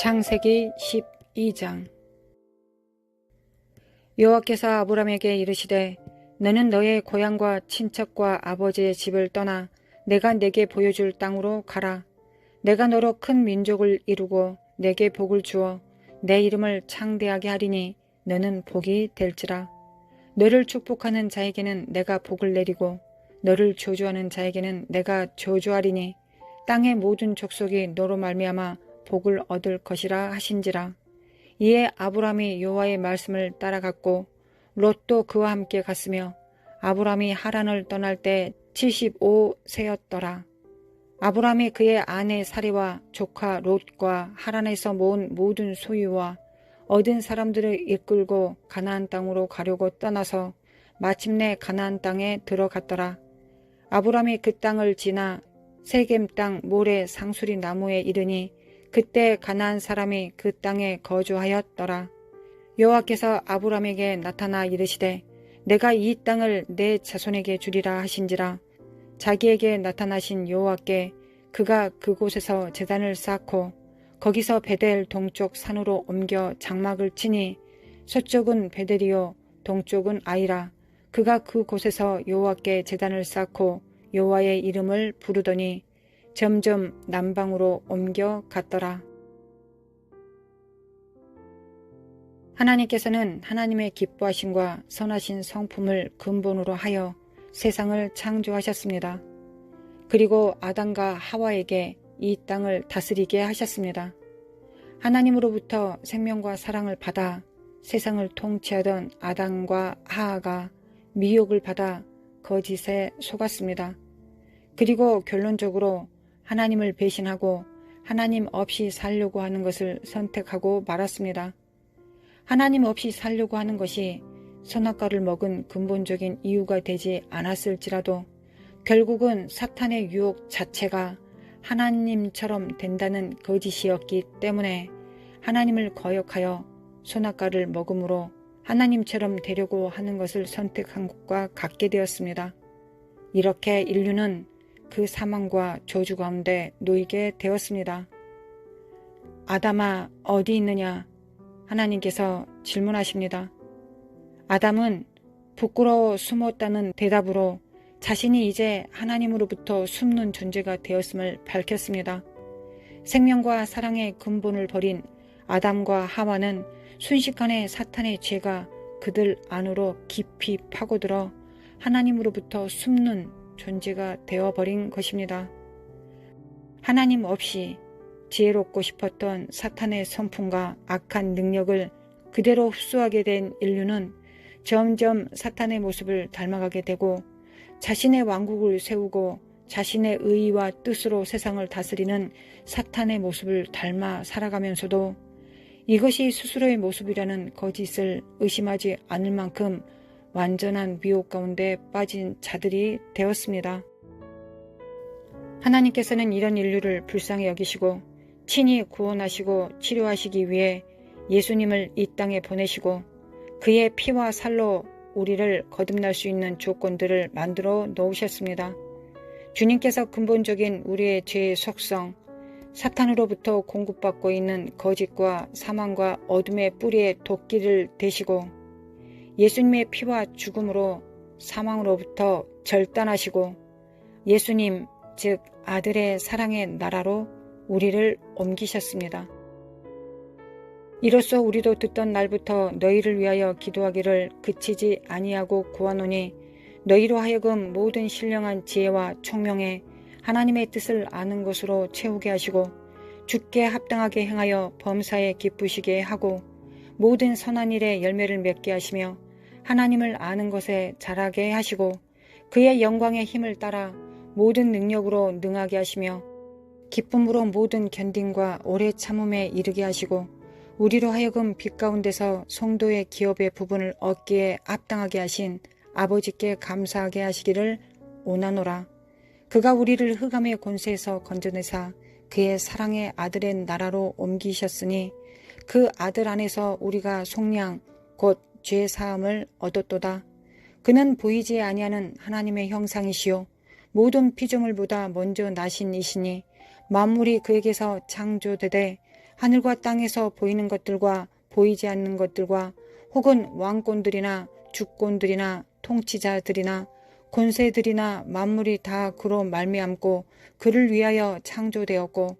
창세기 12장. 여호와께서 아브람에게 이르시되 너는 너의 고향과 친척과 아버지의 집을 떠나 내가 네게 보여줄 땅으로 가라. 내가 너로 큰 민족을 이루고 네게 복을 주어 내 이름을 창대하게 하리니 너는 복이 될지라. 너를 축복하는 자에게는 내가 복을 내리고 너를 저주하는 자에게는 내가 저주하리니 땅의 모든 족속이 너로 말미암아 복을 얻을 것이라 하신지라. 이에 아브람이 여호와의 말씀을 따라갔고 롯도 그와 함께 갔으며 아브람이 하란을 떠날 때 75세였더라. 아브람이 그의 아내 사리와 조카 롯과 하란에서 모은 모든 소유와 얻은 사람들을 이끌고 가나안 땅으로 가려고 떠나서 마침내 가나안 땅에 들어갔더라. 아브람이 그 땅을 지나 세겜 땅 모래 상수리 나무에 이르니 그때 가나안 사람이 그 땅에 거주하였더라. 여호와께서 아브람에게 나타나 이르시되 내가 이 땅을 내 자손에게 주리라 하신지라. 자기에게 나타나신 여호와께 그가 그곳에서 제단을 쌓고 거기서 베델 동쪽 산으로 옮겨 장막을 치니 서쪽은 베델이요 동쪽은 아이라. 그가 그곳에서 여호와께 제단을 쌓고 여호와의 이름을 부르더니 점점 남방으로 옮겨 갔더라. 하나님께서는 하나님의 기뻐하심과 선하신 성품을 근본으로 하여 세상을 창조하셨습니다. 그리고 아담과 하와에게 이 땅을 다스리게 하셨습니다. 하나님으로부터 생명과 사랑을 받아 세상을 통치하던 아담과 하와가 미혹을 받아 거짓에 속았습니다. 그리고 결론적으로 하나님을 배신하고 하나님 없이 살려고 하는 것을 선택하고 말았습니다. 하나님 없이 살려고 하는 것이 선악과를 먹은 근본적인 이유가 되지 않았을지라도 결국은 사탄의 유혹 자체가 하나님처럼 된다는 거짓이었기 때문에 하나님을 거역하여 선악과를 먹음으로 하나님처럼 되려고 하는 것을 선택한 것과 같게 되었습니다. 이렇게 인류는 그 사망과 저주 가운데 놓이게 되었습니다. 아담아 어디 있느냐? 하나님께서 질문하십니다. 아담은 부끄러워 숨었다는 대답으로 자신이 이제 하나님으로부터 숨는 존재가 되었음을 밝혔습니다. 생명과 사랑의 근본을 버린 아담과 하와는 순식간에 사탄의 죄가 그들 안으로 깊이 파고들어 하나님으로부터 숨는 존재가 되어버린 것입니다. 하나님 없이 지혜롭고 싶었던 사탄의 성품과 악한 능력을 그대로 흡수하게 된 인류는 점점 사탄의 모습을 닮아가게 되고 자신의 왕국을 세우고 자신의 의의와 뜻으로 세상을 다스리는 사탄의 모습을 닮아 살아가면서도 이것이 스스로의 모습이라는 거짓을 의심하지 않을 만큼 완전한 미혹 가운데 빠진 자들이 되었습니다. 하나님께서는 이런 인류를 불쌍히 여기시고 친히 구원하시고 치료하시기 위해 예수님을 이 땅에 보내시고 그의 피와 살로 우리를 거듭날 수 있는 조건들을 만들어 놓으셨습니다. 주님께서 근본적인 우리의 죄의 속성, 사탄으로부터 공급받고 있는 거짓과 사망과 어둠의 뿌리의 도끼를 대시고 예수님의 피와 죽음으로 사망으로부터 절단하시고 예수님 즉 아들의 사랑의 나라로 우리를 옮기셨습니다. 이로써 우리도 듣던 날부터 너희를 위하여 기도하기를 그치지 아니하고 구하노니 너희로 하여금 모든 신령한 지혜와 총명에 하나님의 뜻을 아는 것으로 채우게 하시고 주께 합당하게 행하여 범사에 기쁘시게 하고 모든 선한 일에 열매를 맺게 하시며 하나님을 아는 것에 자라게 하시고 그의 영광의 힘을 따라 모든 능력으로 능하게 하시며 기쁨으로 모든 견딘과 오래 참음에 이르게 하시고 우리로 하여금 빛 가운데서 성도의 기업의 부분을 얻기에 합당하게 하신 아버지께 감사하게 하시기를 원하노라. 그가 우리를 흑암의 권세에서 건져내사 그의 사랑의 아들의 나라로 옮기셨으니 그 아들 안에서 우리가 속량 곧 죄 사함을 얻었도다. 그는 보이지 아니하는 하나님의 형상이시요 모든 피조물보다 먼저 나신 이시니 만물이 그에게서 창조되되 하늘과 땅에서 보이는 것들과 보이지 않는 것들과 혹은 왕권들이나 주권들이나 통치자들이나 권세들이나 만물이 다 그로 말미암고 그를 위하여 창조되었고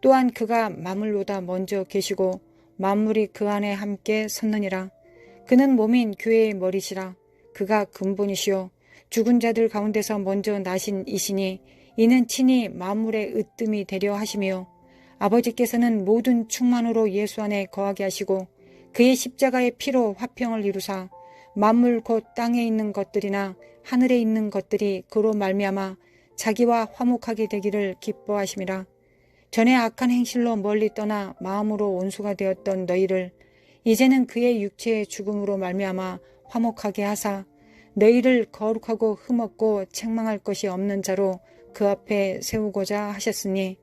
또한 그가 만물보다 먼저 계시고 만물이 그 안에 함께 섰느니라. 그는 몸인 교회의 머리시라. 그가 근본이시요 죽은 자들 가운데서 먼저 나신 이시니 이는 친히 만물의 으뜸이 되려 하시며 아버지께서는 모든 충만으로 예수 안에 거하게 하시고 그의 십자가의 피로 화평을 이루사 만물 곧 땅에 있는 것들이나 하늘에 있는 것들이 그로 말미암아 자기와 화목하게 되기를 기뻐하심이라. 전에 악한 행실로 멀리 떠나 마음으로 원수가 되었던 너희를 이제는 그의 육체의 죽음으로 말미암아 화목하게 하사 너희를 거룩하고 흠없고 책망할 것이 없는 자로 그 앞에 세우고자 하셨으니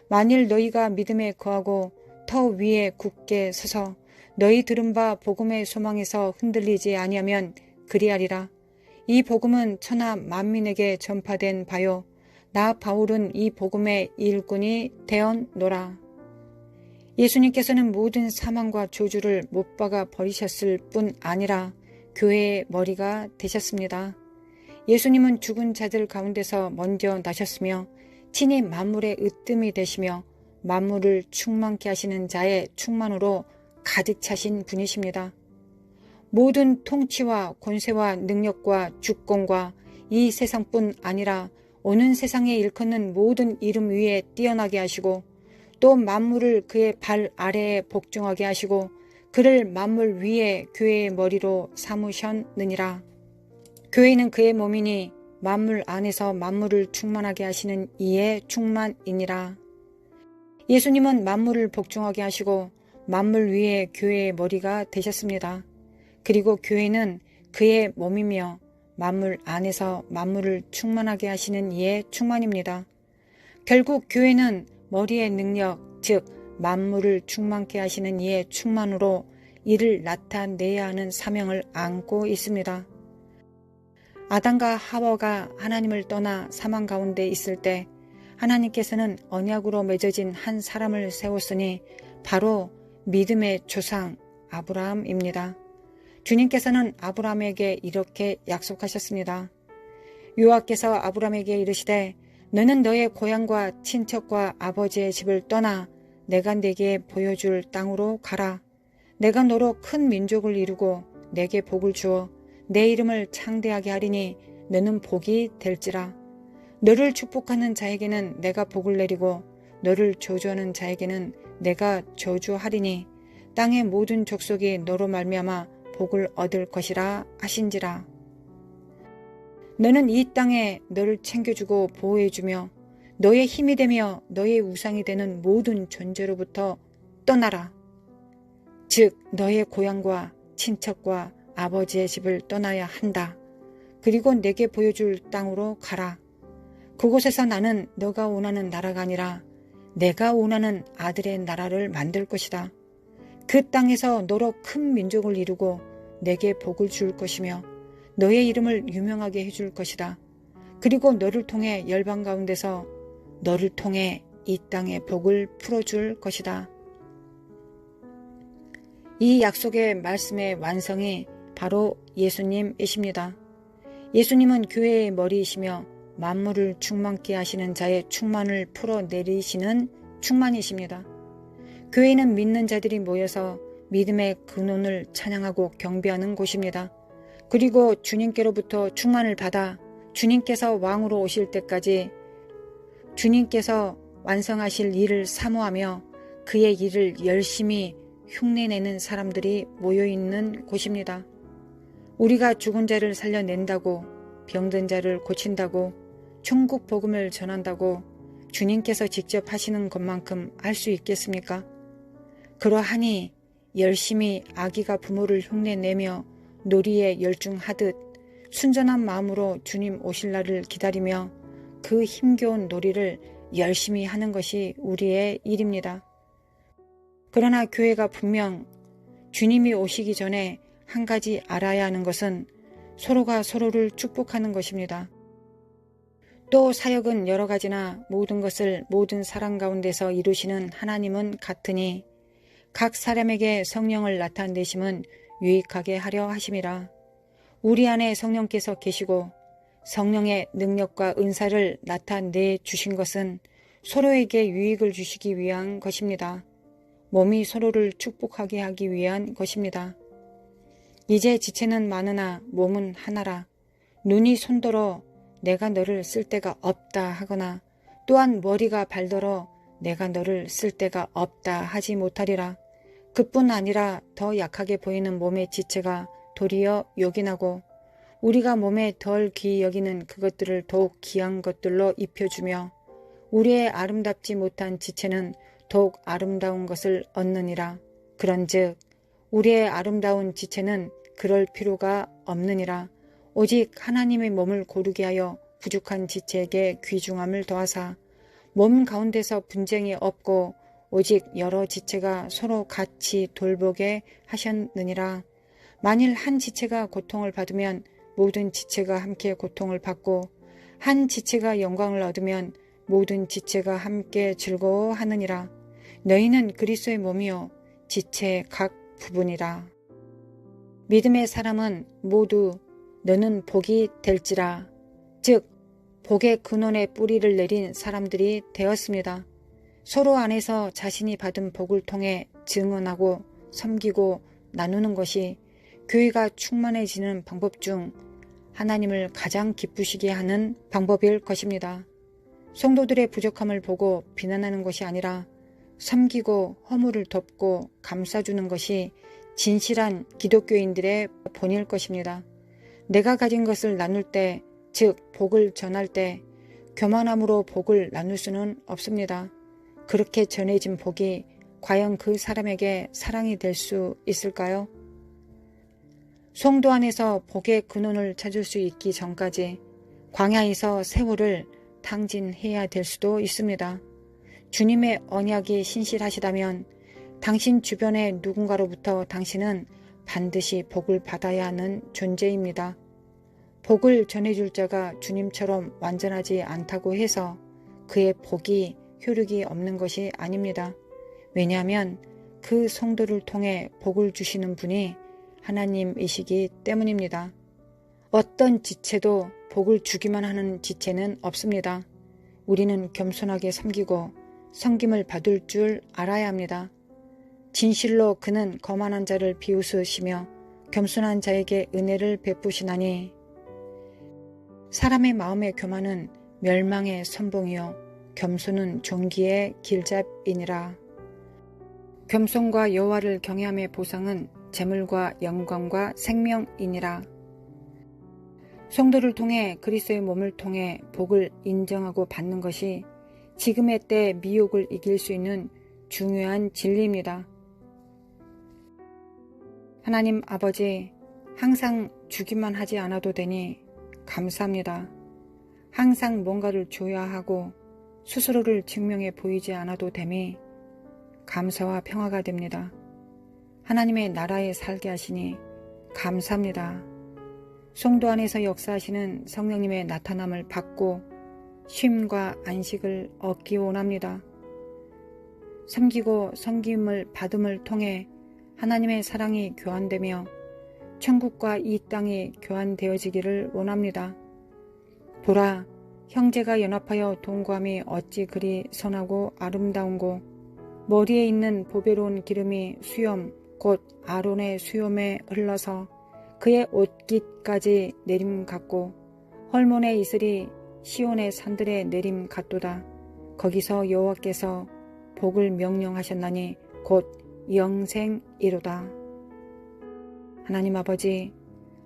만일 너희가 믿음에 거하고 터 위에 굳게 서서 너희 들은 바 복음의 소망에서 흔들리지 아니하면 그리하리라. 이 복음은 천하 만민에게 전파된 바요 나 바울은 이 복음의 일꾼이 되었노라. 예수님께서는 모든 사망과 저주를 못 박아 버리셨을 뿐 아니라 교회의 머리가 되셨습니다. 예수님은 죽은 자들 가운데서 먼저 나셨으며 친히 만물의 으뜸이 되시며 만물을 충만케 하시는 자의 충만으로 가득 차신 분이십니다. 모든 통치와 권세와 능력과 주권과 이 세상뿐 아니라 오는 세상에 일컫는 모든 이름 위에 뛰어나게 하시고 또 만물을 그의 발 아래에 복종하게 하시고 그를 만물 위에 교회의 머리로 삼으셨느니라. 교회는 그의 몸이니 만물 안에서 만물을 충만하게 하시는 이의 충만이니라. 예수님은 만물을 복종하게 하시고 만물 위에 교회의 머리가 되셨습니다. 그리고 교회는 그의 몸이며 만물 안에서 만물을 충만하게 하시는 이의 충만입니다. 결국 교회는 머리의 능력, 즉 만물을 충만케 하시는 이의 충만으로 이를 나타내야 하는 사명을 안고 있습니다. 아담과 하와가 하나님을 떠나 사망 가운데 있을 때 하나님께서는 언약으로 맺어진 한 사람을 세웠으니 바로 믿음의 조상 아브라함입니다. 주님께서는 아브라함에게 이렇게 약속하셨습니다. 여호와께서 아브라함에게 이르시되 너는 너의 고향과 친척과 아버지의 집을 떠나 내가 네게 보여줄 땅으로 가라. 내가 너로 큰 민족을 이루고 내게 복을 주어 내 이름을 창대하게 하리니 너는 복이 될지라. 너를 축복하는 자에게는 내가 복을 내리고 너를 저주하는 자에게는 내가 저주하리니 땅의 모든 족속이 너로 말미암아 복을 얻을 것이라 하신지라. 너는 이 땅에 너를 챙겨주고 보호해주며 너의 힘이 되며 너의 우상이 되는 모든 존재로부터 떠나라. 즉 너의 고향과 친척과 아버지의 집을 떠나야 한다. 그리고 내게 보여줄 땅으로 가라. 그곳에서 나는 너가 원하는 나라가 아니라 내가 원하는 아들의 나라를 만들 것이다. 그 땅에서 너로 큰 민족을 이루고 내게 복을 줄 것이며 너의 이름을 유명하게 해줄 것이다. 그리고 너를 통해 열방 가운데서 너를 통해 이 땅의 복을 풀어줄 것이다. 이 약속의 말씀의 완성이 바로 예수님이십니다. 예수님은 교회의 머리이시며 만물을 충만케 하시는 자의 충만을 풀어내리시는 충만이십니다. 교회는 믿는 자들이 모여서 믿음의 근원을 찬양하고 경배하는 곳입니다. 그리고 주님께로부터 충만을 받아 주님께서 왕으로 오실 때까지 주님께서 완성하실 일을 사모하며 그의 일을 열심히 흉내내는 사람들이 모여있는 곳입니다. 우리가 죽은 자를 살려낸다고, 병든 자를 고친다고, 천국 복음을 전한다고 주님께서 직접 하시는 것만큼 할 수 있겠습니까? 그러하니 열심히 아기가 부모를 흉내내며 놀이에 열중하듯 순전한 마음으로 주님 오실 날을 기다리며 그 힘겨운 놀이를 열심히 하는 것이 우리의 일입니다. 그러나 교회가 분명 주님이 오시기 전에 한 가지 알아야 하는 것은 서로가 서로를 축복하는 것입니다. 또 사역은 여러 가지나 모든 것을 모든 사람 가운데서 이루시는 하나님은 같으니 각 사람에게 성령을 나타내심은 유익하게 하려 하심이라. 우리 안에 성령께서 계시고 성령의 능력과 은사를 나타내 주신 것은 서로에게 유익을 주시기 위한 것입니다. 몸이 서로를 축복하게 하기 위한 것입니다. 이제 지체는 많으나 몸은 하나라. 눈이 손더러 내가 너를 쓸 데가 없다 하거나 또한 머리가 발더러 내가 너를 쓸 데가 없다 하지 못하리라. 그뿐 아니라 더 약하게 보이는 몸의 지체가 도리어 요긴하고 우리가 몸에 덜 귀히 여기는 그것들을 더욱 귀한 것들로 입혀주며 우리의 아름답지 못한 지체는 더욱 아름다운 것을 얻느니라. 그런즉 우리의 아름다운 지체는 그럴 필요가 없느니라. 오직 하나님의 몸을 고르게 하여 부족한 지체에게 귀중함을 더하사 몸 가운데서 분쟁이 없고 오직 여러 지체가 서로 같이 돌보게 하셨느니라. 만일 한 지체가 고통을 받으면 모든 지체가 함께 고통을 받고 한 지체가 영광을 얻으면 모든 지체가 함께 즐거워하느니라. 너희는 그리스도의 몸이요 지체의 각 부분이라. 믿음의 사람은 모두 너는 복이 될지라. 즉 복의 근원에 뿌리를 내린 사람들이 되었습니다. 서로 안에서 자신이 받은 복을 통해 증언하고 섬기고 나누는 것이 교회가 충만해지는 방법 중 하나님을 가장 기쁘시게 하는 방법일 것입니다. 성도들의 부족함을 보고 비난하는 것이 아니라 섬기고 허물을 덮고 감싸주는 것이 진실한 기독교인들의 본일 것입니다. 내가 가진 것을 나눌 때, 즉 복을 전할 때 교만함으로 복을 나눌 수는 없습니다. 그렇게 전해진 복이 과연 그 사람에게 사랑이 될 수 있을까요? 성도 안에서 복의 근원을 찾을 수 있기 전까지 광야에서 세월을 탕진해야 될 수도 있습니다. 주님의 언약이 신실하시다면 당신 주변의 누군가로부터 당신은 반드시 복을 받아야 하는 존재입니다. 복을 전해줄 자가 주님처럼 완전하지 않다고 해서 그의 복이 효력이 없는 것이 아닙니다. 왜냐하면 그 성도를 통해 복을 주시는 분이 하나님이시기 때문입니다. 어떤 지체도 복을 주기만 하는 지체는 없습니다. 우리는 겸손하게 섬기고 섬김을 받을 줄 알아야 합니다. 진실로 그는 거만한 자를 비웃으시며 겸손한 자에게 은혜를 베푸시나니 사람의 마음의 교만은 멸망의 선봉이요 겸손은 존귀의 길잡이니라. 겸손과 여호와를 경외함의 보상은 재물과 영광과 생명이니라. 성도를 통해 그리스도의 몸을 통해 복을 인정하고 받는 것이 지금의 때 미혹을 이길 수 있는 중요한 진리입니다. 하나님 아버지, 항상 주기만 하지 않아도 되니 감사합니다. 항상 뭔가를 줘야 하고 스스로를 증명해 보이지 않아도 됨이 감사와 평화가 됩니다. 하나님의 나라에 살게 하시니 감사합니다. 성도 안에서 역사하시는 성령님의 나타남을 받고 쉼과 안식을 얻기 원합니다. 섬기고 섬김을 받음을 통해 하나님의 사랑이 교환되며 천국과 이 땅이 교환되어지기를 원합니다. 보라, 형제가 연합하여 동거함이 어찌 그리 선하고 아름다운고 머리에 있는 보배로운 기름이 수염 곧 아론의 수염에 흘러서 그의 옷깃까지 내림 같고 헐몬의 이슬이 시온의 산들에 내림 같도다. 거기서 여호와께서 복을 명령하셨나니 곧 영생이로다. 하나님 아버지,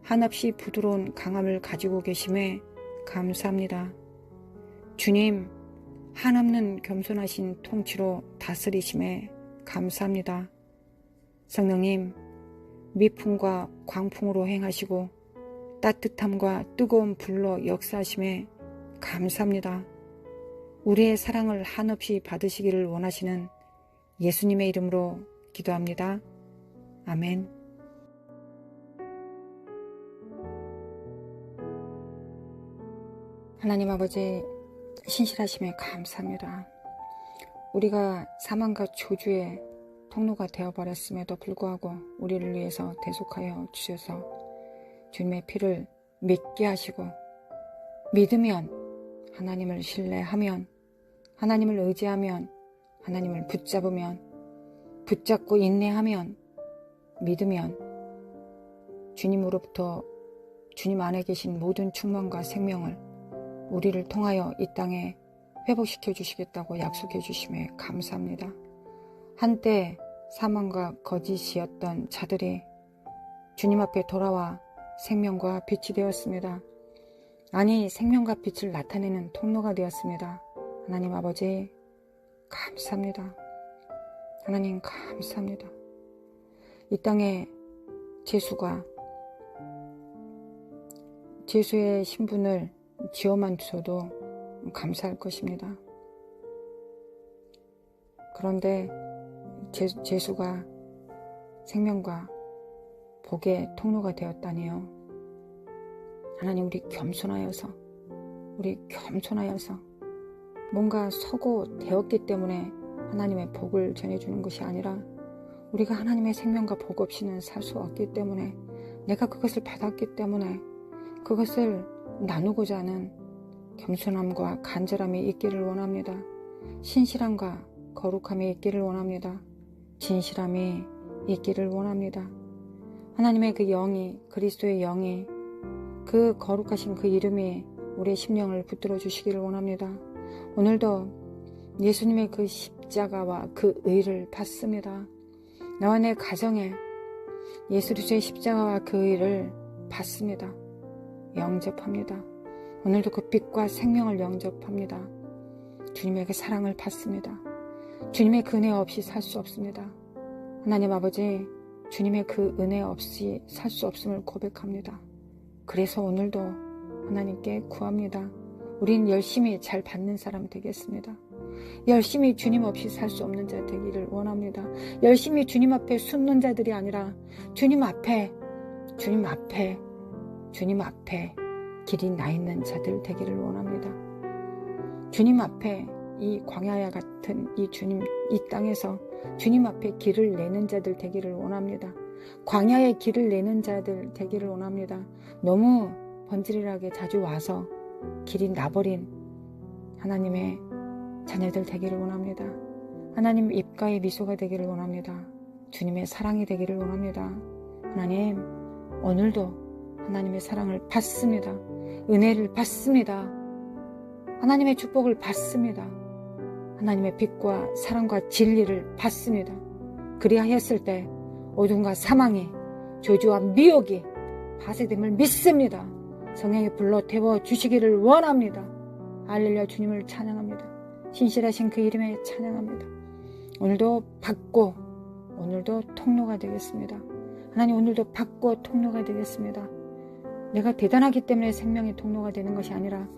한없이 부드러운 강함을 가지고 계심에 감사합니다. 주님, 한없는 겸손하신 통치로 다스리심에 감사합니다. 성령님, 미풍과 광풍으로 행하시고 따뜻함과 뜨거운 불로 역사하심에 감사합니다. 우리의 사랑을 한없이 받으시기를 원하시는 예수님의 이름으로 기도합니다. 아멘. 하나님 아버지, 신실하심에 감사합니다. 우리가 사망과 저주에 통로가 되어버렸음에도 불구하고 우리를 위해서 대속하여 주셔서 주님의 피를 믿게 하시고 믿으면, 하나님을 신뢰하면, 하나님을 의지하면, 하나님을 붙잡으면, 붙잡고 인내하면, 믿으면 주님으로부터 주님 안에 계신 모든 충만과 생명을 우리를 통하여 이 땅에 회복시켜 주시겠다고 약속해 주심에 감사합니다. 한때 사망과 거짓이었던 자들이 주님 앞에 돌아와 생명과 빛이 되었습니다. 아니, 생명과 빛을 나타내는 통로가 되었습니다. 하나님 아버지 감사합니다. 하나님 감사합니다. 이 땅에 제수의 신분을 지어만 주셔도 감사할 것입니다. 그런데 제수가 생명과 복의 통로가 되었다니요. 하나님, 우리 겸손하여서 뭔가 서고 되었기 때문에 하나님의 복을 전해주는 것이 아니라 우리가 하나님의 생명과 복 없이는 살 수 없기 때문에, 내가 그것을 받았기 때문에 그것을 나누고자 하는 겸손함과 간절함이 있기를 원합니다. 신실함과 거룩함이 있기를 원합니다. 진실함이 있기를 원합니다. 하나님의 그 영이, 그리스도의 영이, 그 거룩하신 그 이름이 우리의 심령을 붙들어 주시기를 원합니다. 오늘도 예수님의 그 십자가와 그 의를 받습니다. 나와 내 가정에 예수 그리스도의 십자가와 그 의를 받습니다. 영접합니다. 오늘도 그 빛과 생명을 영접합니다. 주님의 그 사랑을 받습니다. 주님의 그 은혜 없이 살 수 없습니다. 하나님 아버지, 주님의 그 은혜 없이 살 수 없음을 고백합니다. 그래서 오늘도 하나님께 구합니다. 우린 열심히 잘 받는 사람 되겠습니다. 열심히 주님 없이 살 수 없는 자 되기를 원합니다. 열심히 주님 앞에 숨는 자들이 아니라 주님 앞에 길이 나 있는 자들 되기를 원합니다. 주님 앞에 이 광야와 같은 이 땅에서 주님 앞에 길을 내는 자들 되기를 원합니다. 광야에 길을 내는 자들 되기를 원합니다. 너무 번지르르하게 자주 와서 길이 나버린 하나님의 자녀들 되기를 원합니다. 하나님 입가에 미소가 되기를 원합니다. 주님의 사랑이 되기를 원합니다. 하나님, 오늘도 하나님의 사랑을 받습니다. 은혜를 받습니다. 하나님의 축복을 받습니다. 하나님의 빛과 사랑과 진리를 받습니다. 그리하였을 때 어둠과 사망이, 저주와 미혹이 파쇄됨을 믿습니다. 성령이 불러 태워 주시기를 원합니다. 할렐루야. 주님을 찬양합니다. 신실하신 그 이름에 찬양합니다. 오늘도 받고, 오늘도 통로가 되겠습니다. 하나님, 오늘도 받고 통로가 되겠습니다. 내가 대단하기 때문에 생명의 통로가 되는 것이 아니라,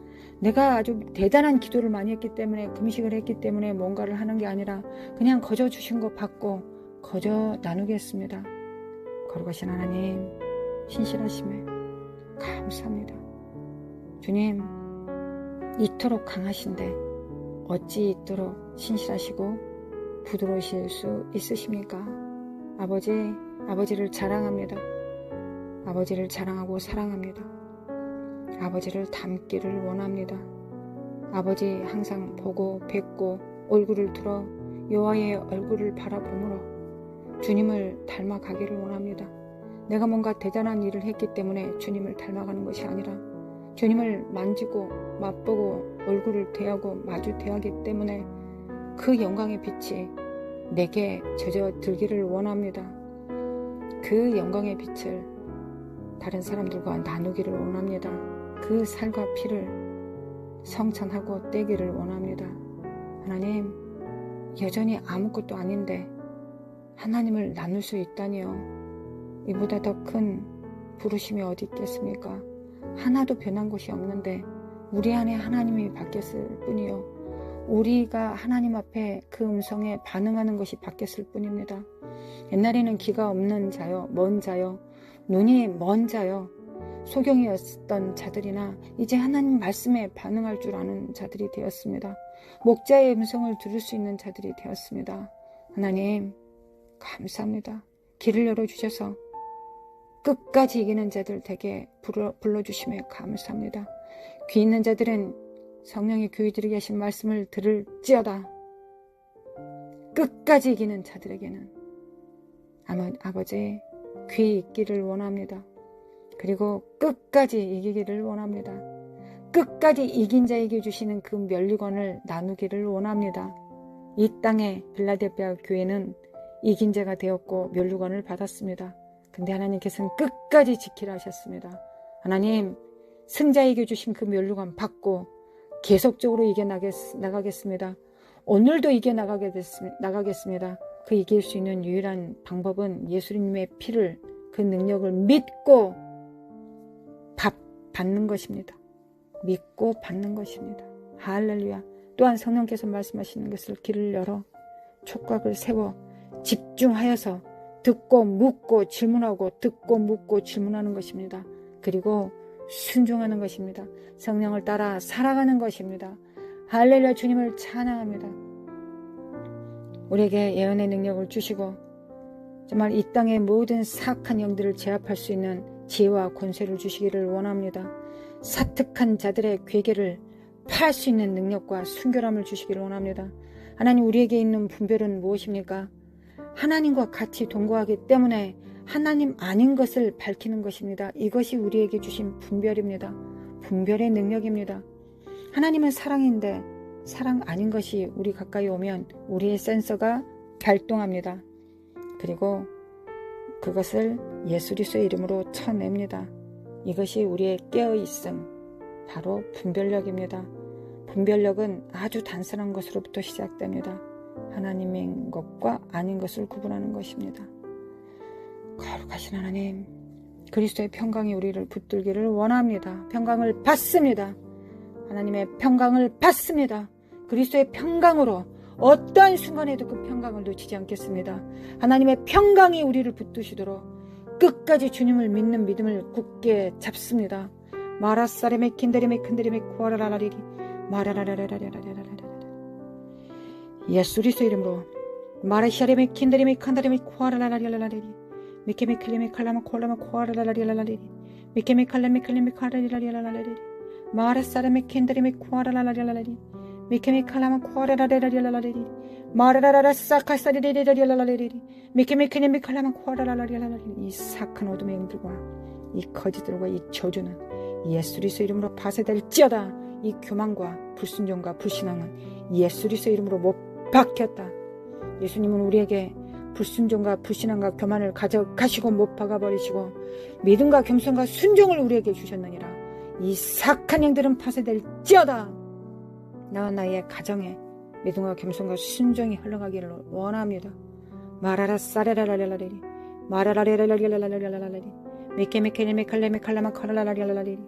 내가 아주 대단한 기도를 많이 했기 때문에, 금식을 했기 때문에 뭔가를 하는 게 아니라 그냥 거저 주신 거 받고 거저 나누겠습니다. 거룩하신 하나님, 신실하심에 감사합니다. 주님, 이토록 강하신데 어찌 이토록 신실하시고 부드러우실 수 있으십니까? 아버지를 자랑합니다. 아버지를 자랑하고 사랑합니다. 아버지를 닮기를 원합니다. 아버지 항상 보고 뵙고 얼굴을 들어 여호와의 얼굴을 바라보므로 주님을 닮아가기를 원합니다. 내가 뭔가 대단한 일을 했기 때문에 주님을 닮아가는 것이 아니라 주님을 만지고 맛보고 얼굴을 대하고 마주 대하기 때문에 그 영광의 빛이 내게 젖어들기를 원합니다. 그 영광의 빛을 다른 사람들과 나누기를 원합니다. 그 살과 피를 성찬하고 떼기를 원합니다. 하나님, 여전히 아무것도 아닌데 하나님을 나눌 수 있다니요. 이보다 더 큰 부르심이 어디 있겠습니까? 하나도 변한 것이 없는데 우리 안에 하나님이 바뀌었을 뿐이요. 우리가 하나님 앞에 그 음성에 반응하는 것이 바뀌었을 뿐입니다. 옛날에는 귀가 없는 자요, 먼 자요, 눈이 먼 자요, 소경이었던 자들이나 이제 하나님 말씀에 반응할 줄 아는 자들이 되었습니다. 목자의 음성을 들을 수 있는 자들이 되었습니다. 하나님, 감사합니다. 길을 열어주셔서 끝까지 이기는 자들 되게 불러주심에 감사합니다. 귀 있는 자들은 성령의 교회들에게 하신 말씀을 들을지어다. 끝까지 이기는 자들에게는 아버지의 귀 있기를 원합니다. 그리고 끝까지 이기기를 원합니다. 끝까지 이긴 자에게 주시는 그 면류관을 나누기를 원합니다. 이 땅에 빌라델피아 교회는 이긴 자가 되었고 면류관을 받았습니다. 근데 하나님께서는 끝까지 지키라 하셨습니다. 하나님, 승자에게 주신 그 면류관 받고 계속적으로 이겨나가겠습니다. 오늘도 이겨나가겠습니다. 그 이길 수 있는 유일한 방법은 예수님의 피를, 그 능력을 믿고 받는 것입니다. 믿고 받는 것입니다. 할렐루야. 또한 성령께서 말씀하시는 것을 귀를 열어 촉각을 세워 집중하여서 듣고 묻고 질문하고 듣고 묻고 질문하는 것입니다. 그리고 순종하는 것입니다. 성령을 따라 살아가는 것입니다. 할렐루야. 주님을 찬양합니다. 우리에게 예언의 능력을 주시고 정말 이 땅의 모든 사악한 영들을 제압할 수 있는 지혜와 권세를 주시기를 원합니다. 사특한 자들의 괴계를 파할 수 있는 능력과 순결함을 주시기를 원합니다. 하나님, 우리에게 있는 분별은 무엇입니까? 하나님과 같이 동거하기 때문에 하나님 아닌 것을 밝히는 것입니다. 이것이 우리에게 주신 분별입니다. 분별의 능력입니다. 하나님은 사랑인데 사랑 아닌 것이 우리 가까이 오면 우리의 센서가 발동합니다. 그리고 그것을 예수 그리스도의 이름으로 쳐냅니다. 이것이 우리의 깨어있음, 바로 분별력입니다. 분별력은 아주 단순한 것으로부터 시작됩니다. 하나님인 것과 아닌 것을 구분하는 것입니다. 거룩하신 하나님, 그리스도의 평강이 우리를 붙들기를 원합니다. 평강을 받습니다. 하나님의 평강을 받습니다. 그리스도의 평강으로 어떠한 순간에도 그 평강을 놓치지 않겠습니다. 하나님의 평강이 우리를 붙드시도록 끝까지 주님을 믿는 믿음을 굳게 잡습니다. 마라사레메 킨데리메 킨데리메 코아라라리리 마라라라라라라라라라 예수 그리스도 이름으로 마라샤레메 킨데리메 칸다리메 코아라라라라라리리 미케메 클레메 칼라마 콜라마 코아라라라라라리리 미케메 칼레메 클레메 카라리라리라라리리 마라사레메 킨데리메 코아라라라라라리 미케메 칼라마 코아라라라라라리리 마라라라라 사카사리리라리라라리리 미케메 클레메 칼라마 코아라라라라라리 이 사악한 어둠의 영들과 이 거짓들과 이 저주는 예수 그리스도 이름으로 파쇄될지어다. 이 교만과 불순종과 불신앙은 예수 그리스도 이름으로 못 박혔다. 예수님은 우리에게 불순종과 불신앙과 교만을 가져가시고 못 박아버리시고 믿음과 겸손과 순종을 우리에게 주셨느니라. 이 사악한 영들은 파쇄될지어다. 나와 나의 가정에 믿음과 겸손과 순종이 흘러가기를 원합니다. 마라라 사레라라라라리 마라라레라라라라라라리 미케미켈레메칼레메칼라마 카라라라라라리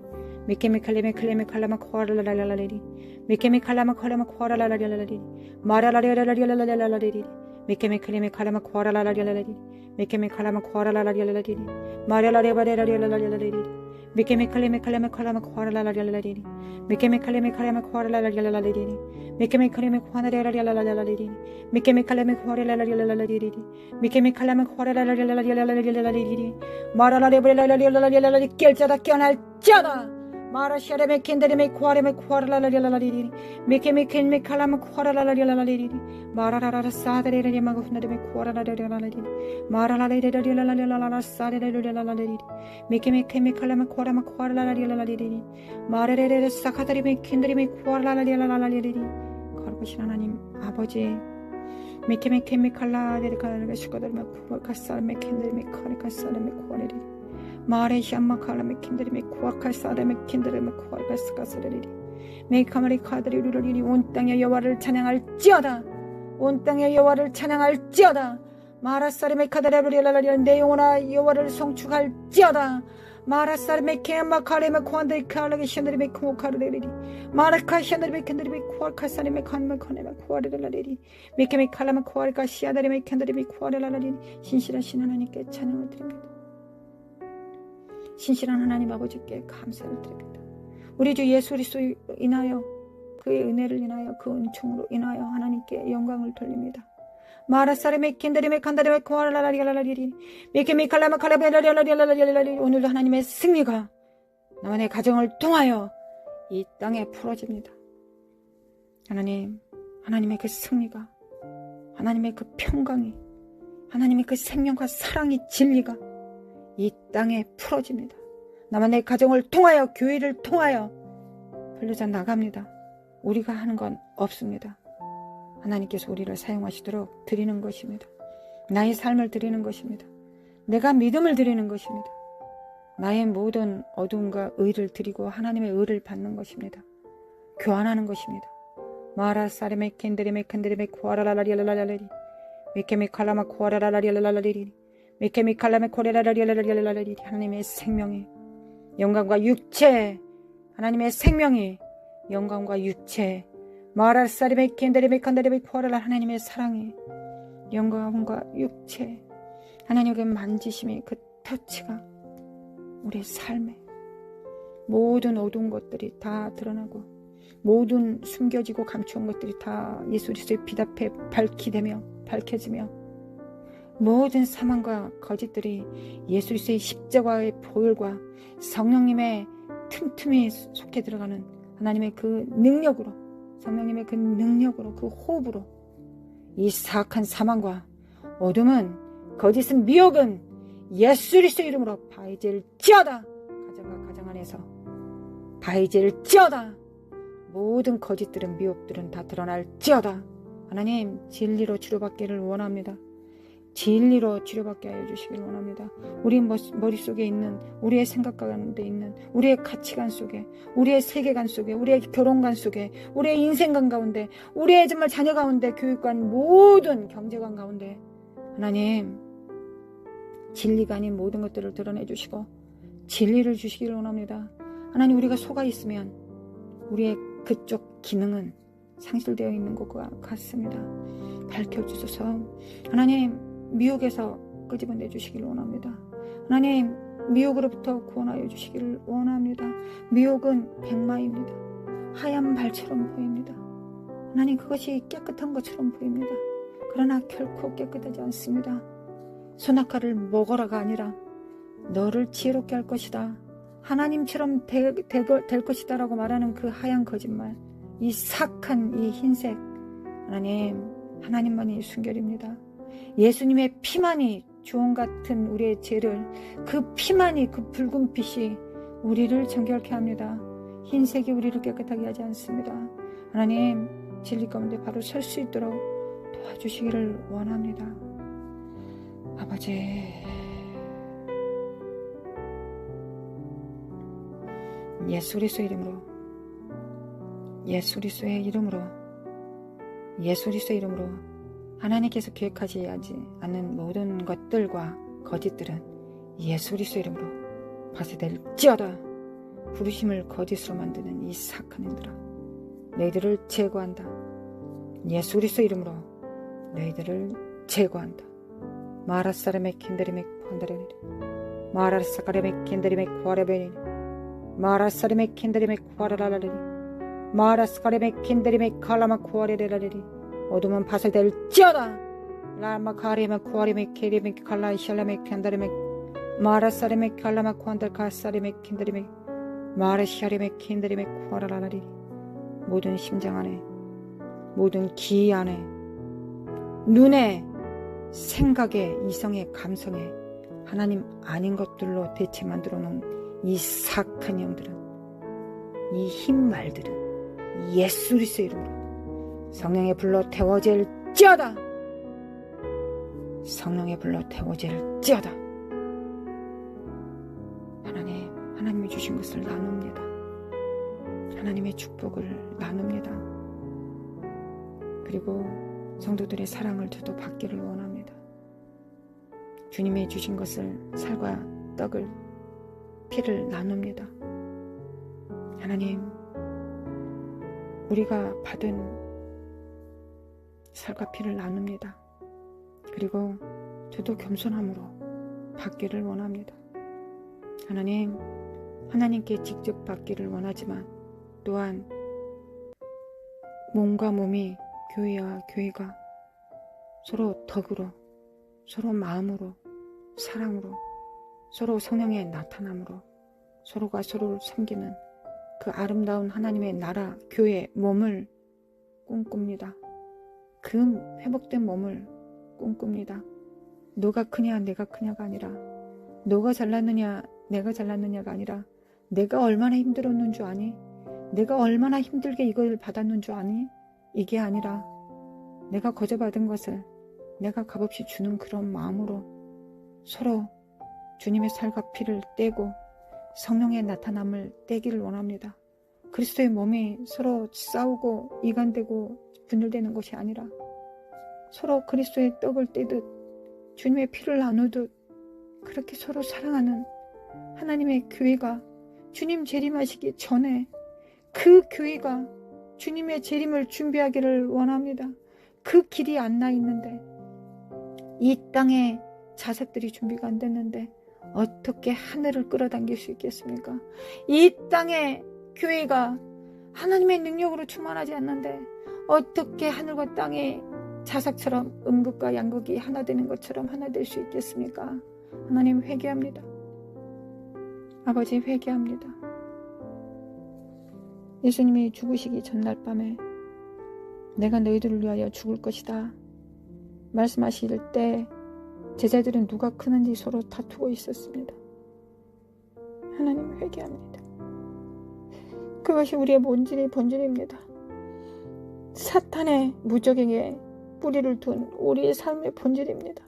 미케미칼레메칼레메칼라마 코아라라라라리 미케미칼라마 칼라마 코아라라라라리 마라라레라라라라라리 미케미칼레메칼라마 코아라라라라리 미케미칼라마 코아라라라라리 마라라레바레라라라라리 미케미칼레메칼라마 코아라라라라리 미케미칼레메칼라마 코아라라라라리 미케미칼레메 코아라라라라라리 미케미칼레메 코아라라라라라리 미케미칼라마 코아라라라라라리 마라라레바레라라라라리 깰자다 깨어날자다 마라샤레메 켄데레메 코아레메 코아라라라라리 미케미켈메 칼라마 코아라라라라리 마라라라라 사데레레 마고 훈나레메 코아라라라라리 마라라레레레레레레레레 사데레레레레레리 미케미켈메 칼라마 코아라마 코아라라라라리 마라레레레 사카다리메 켄데레메 코아라라라라리 거룩하신 하나님 아버지 미케미켈메 칼라데레카레 슈가데레메 코아카사레메 켄데레메 카레카사레메 코아레리 마레시암마 칼라메 킨데리메 코아카사레메 킨데레메 코아카스카사레리 메이카마리 카드리루리리 온 땅의 여호와를 찬양할지어다. 온 땅의 여호와를 찬양할지어다. 마라사레메 카드레브리라라리 내 영혼아 여호와를 송축할지어다. 마라사레메 케마 카레메 코안데리 칼라게 션데리메 코카르레리 마라카 션데리메 켄데리메 코아카사레메 칸메 카네메 코아르레라리 메케메 칼라메 코아르카 시아데리메 켄데리메 코아르라라리 신실하신 하나님께 찬양을 드립니다. 신실한 하나님 아버지께 감사를 드립니다. 우리 주 예수 그리스도로 인하여 그의 은혜를 인하여 그 은총으로 인하여 하나님께 영광을 돌립니다. 마라사르메 킨드리메 칸다리메 코알라라리라리리 메케미 칼라마 칼라베라리라리라리라리 오늘도 하나님의 승리가 나만의 가정을 통하여 이 땅에 풀어집니다. 하나님의 그 승리가, 하나님의 그 평강이, 하나님의 그 생명과 사랑이, 진리가 이 땅에 풀어집니다. 나만의 가정을 통하여, 교회를 통하여 흘러져 나갑니다. 우리가 하는 건 없습니다. 하나님께서 우리를 사용하시도록 드리는 것입니다. 나의 삶을 드리는 것입니다. 내가 믿음을 드리는 것입니다. 나의 모든 어두움과 의를 드리고 하나님의 의를 받는 것입니다. 교환하는 것입니다. 마라사레메 켄드리메 켄드리메 코아라라리알라라리 메케메 칼라마 코아라라리알라라리 메케메 칼라메 코레라라리알라라리 하나님의 생명이 영광과 육체, 하나님의 생명이 영광과 육체, 마라사레메 켄드리메 켄드리메 코아라라 하나님의 사랑이 영광과 육체, 하나님의 만지심이 그 터치가 우리의 삶에 모든 어두운 것들이 다 드러나고 모든 숨겨지고 감추온 것들이 다 예수 그리스도의 빛 앞에 밝혀지며 모든 사망과 거짓들이 예수 그리스도의 십자가의 보혈과 성령님의 틈틈이 속해 들어가는 하나님의 그 능력으로, 성령님의 그 능력으로, 그 호흡으로 이 사악한 사망과 어둠은, 거짓은, 미혹은 예수 그리스도 이름으로 바위질지어다. 가정과 가정 안에서 바위질지어다. 모든 거짓들은, 미혹들은 다 드러날지어다. 하나님, 진리로 치료받기를 원합니다. 진리로 치료받게 하여 주시기를 원합니다. 우리 머릿속에 있는, 우리의 생각 가운데 있는, 우리의 가치관 속에, 우리의 세계관 속에, 우리의 결혼관 속에, 우리의 인생관 가운데, 우리의 정말 자녀 가운데, 교육관, 모든 경제관 가운데 하나님 진리가 아닌 모든 것들을 드러내 주시고 진리를 주시기를 원합니다. 하나님, 우리가 속아 있으면 우리의 그쪽 기능은 상실되어 있는 것과 같습니다. 밝혀주소서. 하나님, 미혹에서 끄집어내 주시기를 원합니다. 하나님, 미혹으로부터 구원하여 주시기를 원합니다. 미혹은 백마입니다. 하얀 발처럼 보입니다. 하나님, 그것이 깨끗한 것처럼 보입니다. 그러나 결코 깨끗하지 않습니다. 소낙가를 먹어라가 아니라 너를 지혜롭게 할 것이다, 하나님처럼 될 것이다 라고 말하는 그 하얀 거짓말, 이 사악한 이 흰색, 하나님만이 순결입니다. 예수님의 피만이 주홍 같은 우리의 죄를, 그 피만이, 그 붉은 빛이 우리를 정결케 합니다. 흰색이 우리를 깨끗하게 하지 않습니다. 하나님, 진리 가운데 바로 설 수 있도록 도와주시기를 원합니다. 아버지, 예수 그리스도의 이름으로, 예수 그리스도의 이름으로, 예수 그리스도의 이름으로 하나님께서 계획하지 않은 모든 것들과 거짓들은 예수 그리스도의 이름으로 파쇄될지어다. 부르심을 거짓으로 만드는 이 사악한 인들아, 너희들을 제거한다. 예수 그리스도의 이름으로 너희들을 제거한다. 마라사레메 킨데리메 콘다레리 마라사카레메 킨데리메 쿠아레베리 마라사레메 킨데리메 쿠아라라리 마라스카레메 킨데리메 칼라마 쿠아레레라리 어둠은 파쇄될지어다. 라마카레메 쿠아레메 케레메 칼라 샬라메 캔다레메 마라사레메 칼라마 쿠안달 카사레메 킨데리메 마라샤레메 킨데리메 쿠아라라리 모든 심장 안에, 모든 기 안에, 눈에, 생각에, 이성에, 감성에 하나님 아닌 것들로 대체 만들어 놓은 이 사악한 영들은, 이 흰 말들은 예수 그리스도의 이름으로 성령의 불로 태워질지어다. 성령의 불로 태워질지어다. 하나님이 주신 것을 나눕니다. 하나님의 축복을 나눕니다. 그리고 성도들의 사랑을 저도 받기를 원합니다. 주님이 주신 것을, 살과 떡을, 피를 나눕니다. 하나님, 우리가 받은 살과 피를 나눕니다. 그리고 저도 겸손함으로 받기를 원합니다. 하나님께 직접 받기를 원하지만 또한 몸과 몸이, 교회와 교회가 서로 덕으로, 서로 마음으로, 사랑으로, 서로 성령의 나타남으로 서로가 서로를 섬기는 그 아름다운 하나님의 나라, 교회, 몸을 꿈꿉니다. 그 회복된 몸을 꿈꿉니다. 너가 크냐 내가 크냐가 아니라, 너가 잘났느냐 내가 잘났느냐가 아니라, 내가 얼마나 힘들었는 줄 아니? 내가 얼마나 힘들게 이걸 받았는 줄 아니? 이게 아니라 내가 거저받은 것을 내가 값없이 주는 그런 마음으로 서로 주님의 살과 피를 떼고 성령의 나타남을 떼기를 원합니다. 그리스도의 몸이 서로 싸우고 이간되고 분열되는 것이 아니라 서로 그리스도의 떡을 떼듯 주님의 피를 나누듯 그렇게 서로 사랑하는 하나님의 교회가 주님 재림하시기 전에 그 교회가 주님의 재림을 준비하기를 원합니다. 그 길이 안 나 있는데, 이 땅에 자석들이 준비가 안 됐는데 어떻게 하늘을 끌어당길 수 있겠습니까? 이 땅에 교회가 하나님의 능력으로 충만하지 않는데 어떻게 하늘과 땅이 자석처럼 음극과 양극이 하나 되는 것처럼 하나 될 수 있겠습니까? 하나님 회개합니다. 아버지 회개합니다. 예수님이 죽으시기 전날 밤에 내가 너희들을 위하여 죽을 것이다 말씀하실 때 제자들은 누가 크는지 서로 다투고 있었습니다. 하나님 회개합니다. 그것이 우리의 본질입니다. 사탄의 무적에게 뿌리를 둔 우리의 삶의 본질입니다.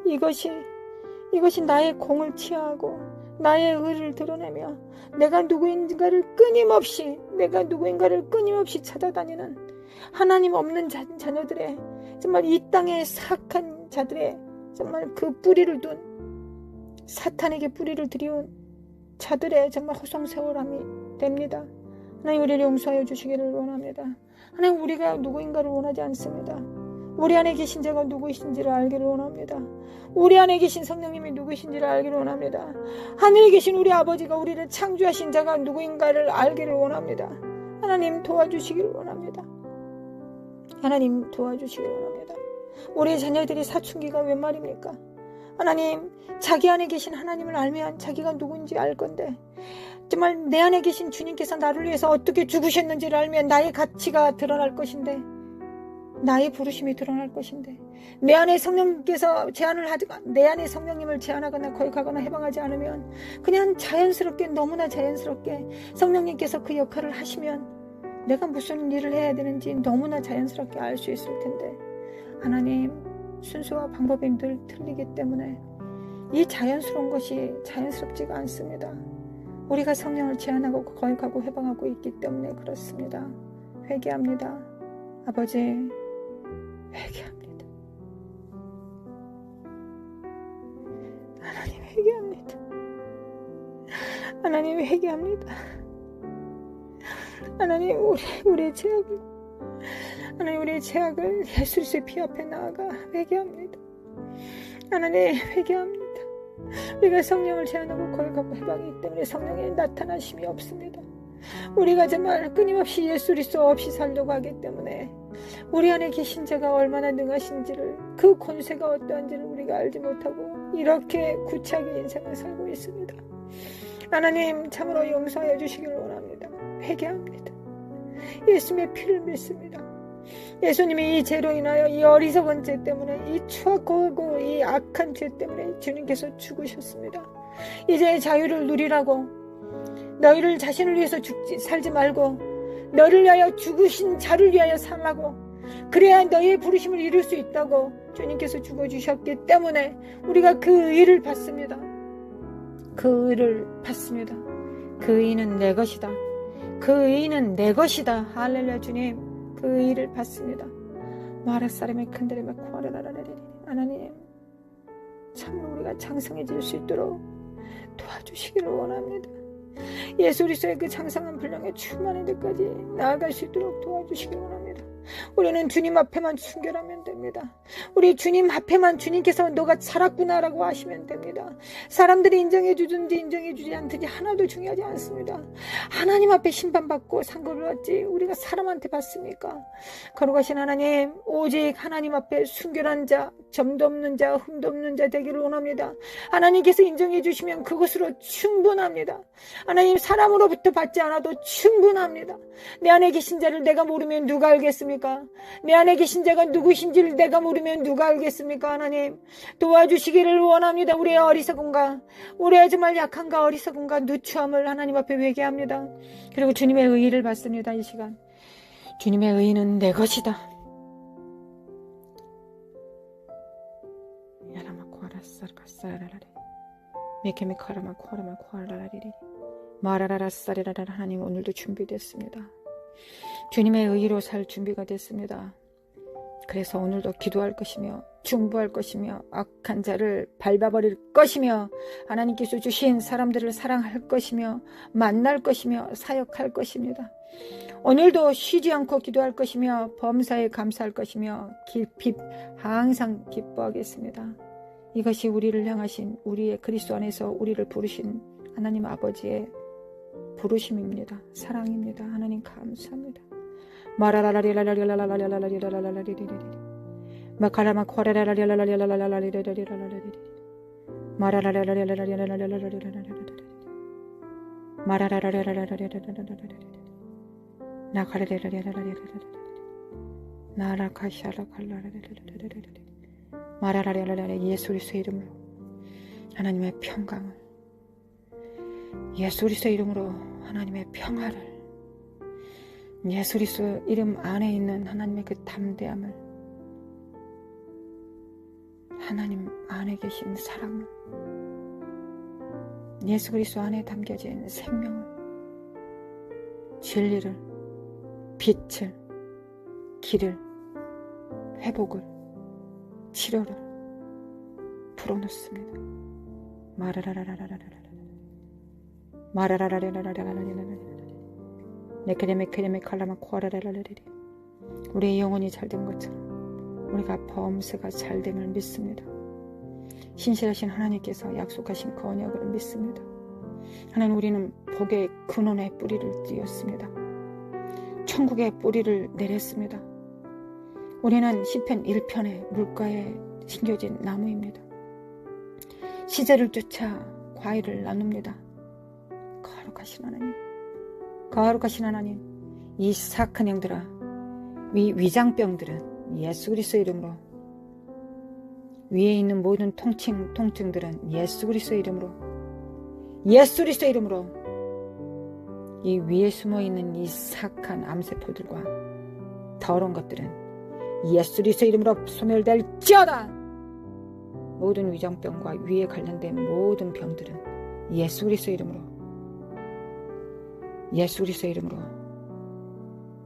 이것이 나의 공을 취하고 나의 의를 드러내며 내가 누구인가를 끊임없이 찾아다니는 하나님 없는 자녀들의, 정말 이 땅의 사악한 자들의 정말 그 뿌리를 둔, 사탄에게 뿌리를 들이운 자들의 정말 허송세월함이 됩니다. 하나님 우리를 용서하여 주시기를 원합니다. 하나님 우리가 누구인가를 원하지 않습니다. 우리 안에 계신 자가 누구이신지를 알기를 원합니다. 우리 안에 계신 성령님이 누구이신지를 알기를 원합니다. 하늘에 계신 우리 아버지가 우리를 창조하신 자가 누구인가를 알기를 원합니다. 하나님 도와주시기를 원합니다. 하나님 도와주시기를 원합니다. 우리 자녀들이 사춘기가 웬 말입니까? 하나님, 자기 안에 계신 하나님을 알면 자기가 누군지 알 건데, 정말 내 안에 계신 주님께서 나를 위해서 어떻게 죽으셨는지를 알면 나의 가치가 드러날 것인데, 나의 부르심이 드러날 것인데, 내 안에 성령님께서 내 안에 성령님을 제한하거나 거역하거나 해방하지 않으면 그냥 자연스럽게, 너무나 자연스럽게 성령님께서 그 역할을 하시면 내가 무슨 일을 해야 되는지 너무나 자연스럽게 알 수 있을 텐데, 하나님 순서와 방법이 늘 틀리기 때문에 이 자연스러운 것이 자연스럽지가 않습니다. 우리가 성령을 제한하고 거역하고 해방하고 있기 때문에 그렇습니다. 회개합니다. 아버지 회개합니다. 하나님 회개합니다. 하나님 회개합니다. 하나님 우리의 죄악을 예수 그리스도의 피 앞에 나아가 회개합니다. 하나님 회개합니다. 우리가 성령을 제한하고 거역하고 해방이기 때문에 성령의 나타나심이 없습니다. 우리가 정말 끊임없이 예수 그리스도 없이 살려고 하기 때문에 우리 안에 계신 자가 얼마나 능하신지를, 그 권세가 어떠한지를 우리가 알지 못하고 이렇게 구차하게 인생을 살고 있습니다. 하나님 참으로 용서하여 주시기를 원합니다. 회개합니다. 예수님의 피를 믿습니다. 예수님이 이 죄로 인하여, 이 어리석은 죄 때문에, 이 추악하고 이 악한 죄 때문에 주님께서 죽으셨습니다. 이제 자유를 누리라고, 너희를 자신을 위해서 살지 말고 너를 위하여 죽으신 자를 위하여 살라고, 그래야 너희의 부르심을 이룰 수 있다고 주님께서 죽어주셨기 때문에 우리가 그 의를 받습니다. 그 의를 받습니다. 그 의는 내 것이다. 그 의는 내 것이다. 할렐루야. 주님 그 의를 받습니다. 마라사람의 큰데레메 코아라라라라리. 하나님 참으로 우리가 장성해질 수 있도록 도와주시기를 원합니다. 예수 그리스도의 그 장성한 분량에 충만한 데까지 나아갈 수 있도록 도와주시기를 원합니다. 우리는 주님 앞에만 순결하면 됩니다. 우리 주님 앞에만 주님께서 너가 살았구나라고 하시면 됩니다. 사람들이 인정해 주든지 인정해 주지 않든지 하나도 중요하지 않습니다. 하나님 앞에 심판받고 상급을 받지 우리가 사람한테 받습니까? 거룩하신 하나님, 오직 하나님 앞에 순결한 자, 점도 없는 자, 흠도 없는 자 되기를 원합니다. 하나님께서 인정해 주시면 그것으로 충분합니다. 하나님, 사람으로부터 받지 않아도 충분합니다. 내 안에 계신 자를 내가 모르면 누가 알겠습니까? 내 안에 계신 자가 누구신지를 내가 모르면 누가 알겠습니까? 하나님, 도와주시기를 원합니다. 우리의 어리석음과, 우리의 정말 약함과 어리석음과 누추함을 하나님 앞에 회개합니다. 그리고 주님의 의의를 받습니다. 이 시간 주님의 의의는 내 것이다. 하나님, 오늘도 준비됐습니다. 주님의 의의로 살 준비가 됐습니다. 그래서 오늘도 기도할 것이며 중보할 것이며 악한 자를 밟아버릴 것이며 하나님께서 주신 사람들을 사랑할 것이며 만날 것이며 사역할 것입니다. 오늘도 쉬지 않고 기도할 것이며 범사에 감사할 것이며 깊이 항상 기뻐하겠습니다. 이것이 우리를 향하신 우리의 그리스도 안에서 우리를 부르신 하나님 아버지의 부르심입니다. 사랑입니다. 하나님 감사합니다. 예수 그리스도의 이름으로 하나님의 평강을, 예수 그리스도의 이름으로 하나님의 평화를, 예수 그리스도 이름 안에 있는 하나님의 그 담대함을, 하나님 안에 계신 사랑을, 예수 그리스도 안에 담겨진 생명을, 진리를, 빛을, 길을, 회복을, 치료를 풀어놓습니다. 우리의 영혼이 잘된 것처럼 우리가 범사가 잘됨을 믿습니다. 신실하신 하나님께서 약속하신 그 언약을 믿습니다. 하나님, 우리는 복의 근원의 뿌리를 띄었습니다. 천국의 뿌리를 내렸습니다. 우리는 시편 1편의 물가에 심겨진 나무입니다. 시절을 쫓아 과일을 나눕니다. 거룩하신 하나님, 거룩하신 하나님, 이 사악한 영들아, 이 위장병들은 예수 그리스도 이름으로, 위에 있는 모든 통증들은 예수 그리스도 이름으로, 예수 그리스도 이름으로, 이 위에 숨어있는 이 사악한 암세포들과 더러운 것들은 예수 그리스도 이름으로 소멸될지어다. 모든 위장병과 위에 관련된 모든 병들은 예수 그리스도 이름으로, 예수 그리스도 이름으로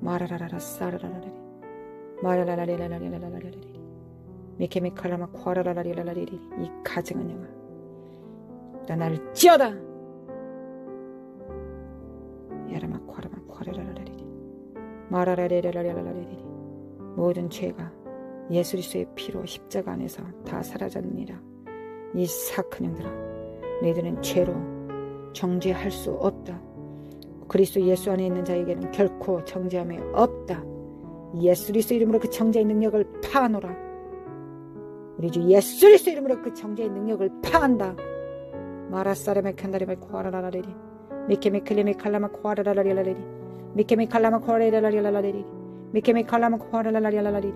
마라라라라 사라라라리 마라라라리라라리라라리라리 미케미칼라마 코아라라라리라라리리 이 가증한 영아 나를 찌어다. 야라마 코아라마 코아라라라리리 마라라리라라리라라리리 모든 죄가 예수 그리스도의 피로 십자가 안에서 다 사라졌느니라. 이 사악한 영들아, 너희들은 죄로 정죄할 수 없다. 그리스도 예수 안에 있는 자에게는 결코 정죄함이 없다. 예수 그리스도 이름으로 그 정죄의 능력을 파노라. 우리 주 예수 그리스도 이름으로 그 정죄의 능력을 파한다. 마라사레메 칸다레메 코아라라라리리 미케미클레메 칼라마 코아라라라리라리리 미케미 칼라마 코아라라라리라리리 미케미 칼라마 코아라라라리라리리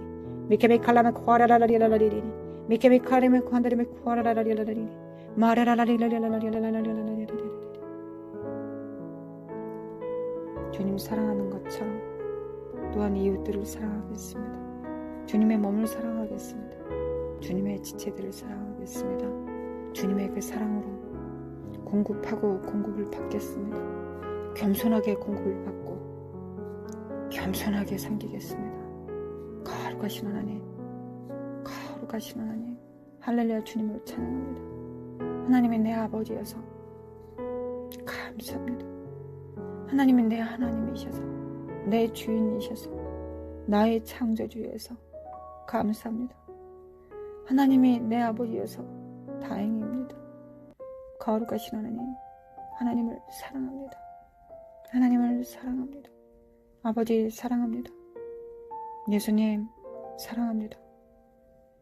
미케미 칼라마 코아라라라리라리리 미케미 칼라마 코아라라라리라리리 코아라라라리라리리 마라라라리라리라리라리라리라리라리 주님 사랑하는 것처럼 또한 이웃들을 사랑하겠습니다. 주님의 몸을 사랑하겠습니다. 주님의 지체들을 사랑하겠습니다. 주님의 그 사랑으로 공급하고 공급을 받겠습니다. 겸손하게 공급을 받고 겸손하게 섬기겠습니다. 거룩하신 하나님, 거룩하신 하나님, 할렐루야. 주님을 찬양합니다. 하나님이 내 아버지여서 감사합니다. 하나님이 내 하나님이셔서 내 주인이셔서 나의 창조주여서 감사합니다. 하나님이 내 아버지여서 다행입니다. 거룩하신 하나님, 하나님을 사랑합니다. 하나님을 사랑합니다. 아버지 사랑합니다. 예수님 사랑합니다.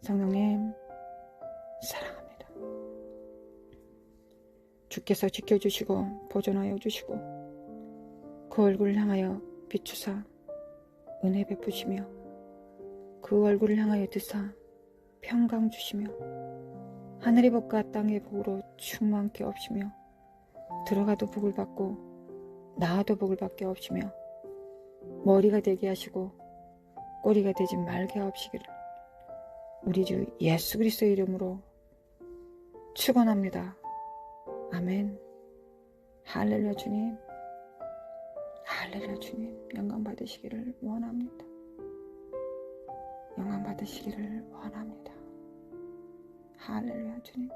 성령님 사랑합니다. 주께서 지켜주시고 보존하여 주시고 그 얼굴을 향하여 비추사 은혜 베푸시며 그 얼굴을 향하여 드사 평강 주시며 하늘의 복과 땅의 복으로 충만케 없이며 들어가도 복을 받고 나와도 복을 받게 없이며 머리가 되게 하시고 꼬리가 되지 말게 하옵시기를 우리 주 예수 그리스도의 이름으로 축원합니다. 아멘. 할렐루야 주님, 할렐루야 주님, 영광 받으시기를 원합니다. 영광 받으시기를 원합니다. 할렐루야 주님.